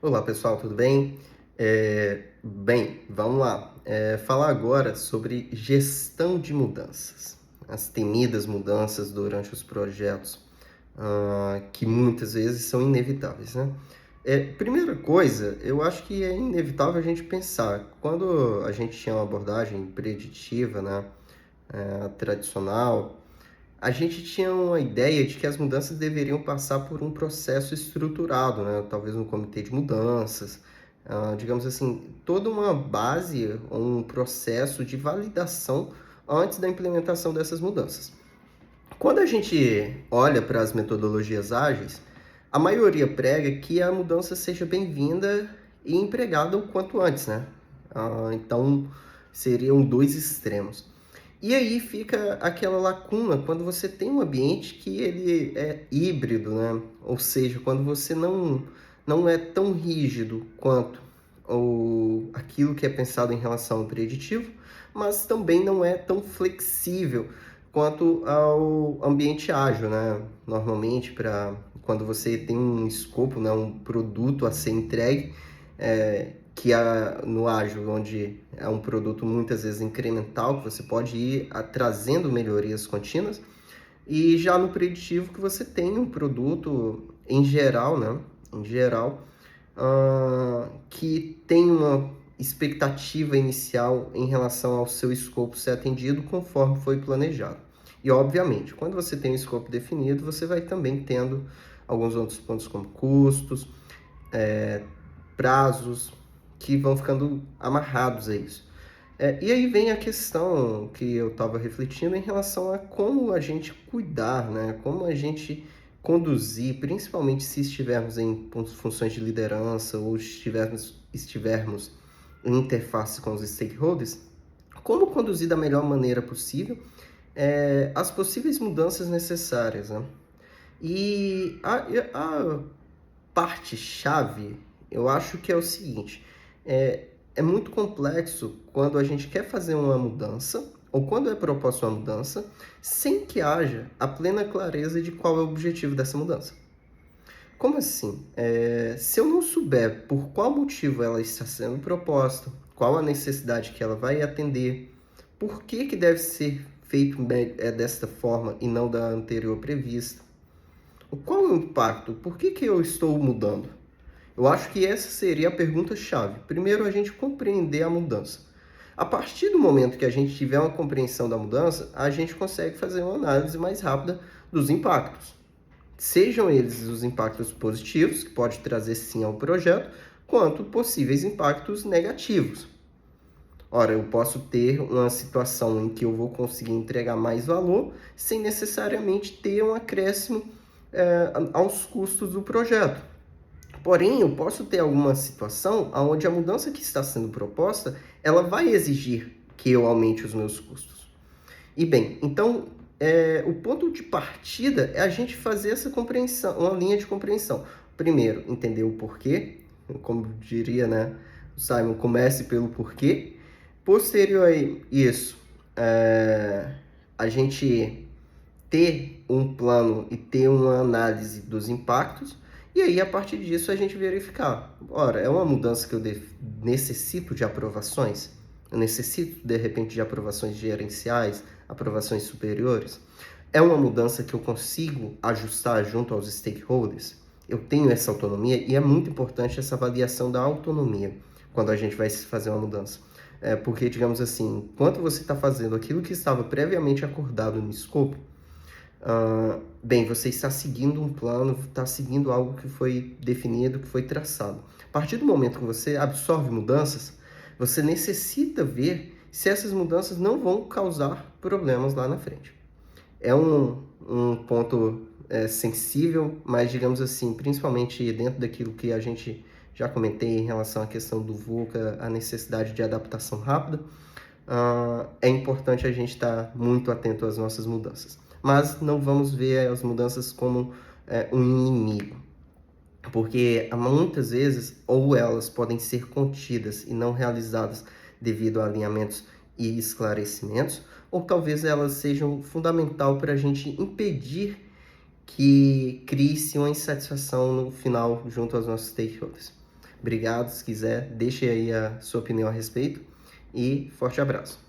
Olá pessoal, tudo bem? Vamos lá. Falar agora sobre gestão de mudanças, as temidas mudanças durante os projetos, que muitas vezes são inevitáveis, né? Primeira coisa, eu acho que é inevitável a gente pensar, quando a gente tinha uma abordagem preditiva, né, tradicional, a gente tinha uma ideia de que as mudanças deveriam passar por um processo estruturado, né? Talvez um comitê de mudanças, digamos assim, toda uma base, um processo de validação antes da implementação dessas mudanças. Quando a gente olha para as metodologias ágeis, a maioria prega que a mudança seja bem-vinda e empregada o quanto antes, né? Então, seriam dois extremos. E aí fica aquela lacuna quando você tem um ambiente que ele é híbrido, né? Ou seja, quando você não é tão rígido quanto aquilo que é pensado em relação ao preditivo, mas também não é tão flexível quanto ao ambiente ágil, né? Normalmente, quando você tem um escopo, né, um produto a ser entregue, no ágil, onde é um produto muitas vezes incremental, que você pode ir trazendo melhorias contínuas, e já no preditivo que você tem um produto em geral, né? Em geral, que tem uma expectativa inicial em relação ao seu escopo ser atendido conforme foi planejado. E, obviamente, quando você tem um escopo definido, você vai também tendo alguns outros pontos como custos, prazos, que vão ficando amarrados a isso. E aí vem a questão que eu estava refletindo em relação a como a gente cuidar, né? Como a gente conduzir, principalmente se estivermos em funções de liderança ou estivermos em interface com os stakeholders, como conduzir da melhor maneira possível as possíveis mudanças necessárias, né? E a parte-chave, eu acho que é o seguinte: é muito complexo quando a gente quer fazer uma mudança, ou quando é proposta uma mudança, sem que haja a plena clareza de qual é o objetivo dessa mudança. Como assim? Se eu não souber por qual motivo ela está sendo proposta, qual a necessidade que ela vai atender, por que deve ser feito desta forma e não da anterior prevista, qual é o impacto? Por que eu estou mudando? Eu acho que essa seria a pergunta-chave. Primeiro, a gente compreender a mudança. A partir do momento que a gente tiver uma compreensão da mudança, a gente consegue fazer uma análise mais rápida dos impactos. Sejam eles os impactos positivos, que pode trazer sim ao projeto, quanto possíveis impactos negativos. Ora, eu posso ter uma situação em que eu vou conseguir entregar mais valor sem necessariamente ter um acréscimo aos custos do projeto. Porém, eu posso ter alguma situação onde a mudança que está sendo proposta, ela vai exigir que eu aumente os meus custos. E bem, então, o ponto de partida é a gente fazer essa compreensão, uma linha de compreensão. Primeiro, entender o porquê, como diria, né, o Simon, comece pelo porquê. Posterior a isso, a gente ter um plano e ter uma análise dos impactos, e aí a partir disso a gente verificar, ora, é uma mudança que eu necessito de aprovações? Eu necessito, de repente, de aprovações gerenciais, aprovações superiores? É uma mudança que eu consigo ajustar junto aos stakeholders? Eu tenho essa autonomia e é muito importante essa avaliação da autonomia quando a gente vai fazer uma mudança. Porque, digamos assim, enquanto você está fazendo aquilo que estava previamente acordado no escopo, você está seguindo um plano, está seguindo algo que foi definido, que foi traçado. A partir do momento que você absorve mudanças, você necessita ver se essas mudanças não vão causar problemas lá na frente. É um ponto sensível, mas digamos assim, principalmente dentro daquilo que a gente já comentei em relação à questão do VUCA, a necessidade de adaptação rápida, é importante a gente estar muito atento às nossas mudanças. Mas não vamos ver as mudanças como um inimigo, porque muitas vezes ou elas podem ser contidas e não realizadas devido a alinhamentos e esclarecimentos, ou talvez elas sejam fundamental para a gente impedir que crie-se uma insatisfação no final junto aos nossos stakeholders. Obrigado, se quiser, deixe aí a sua opinião a respeito e forte abraço.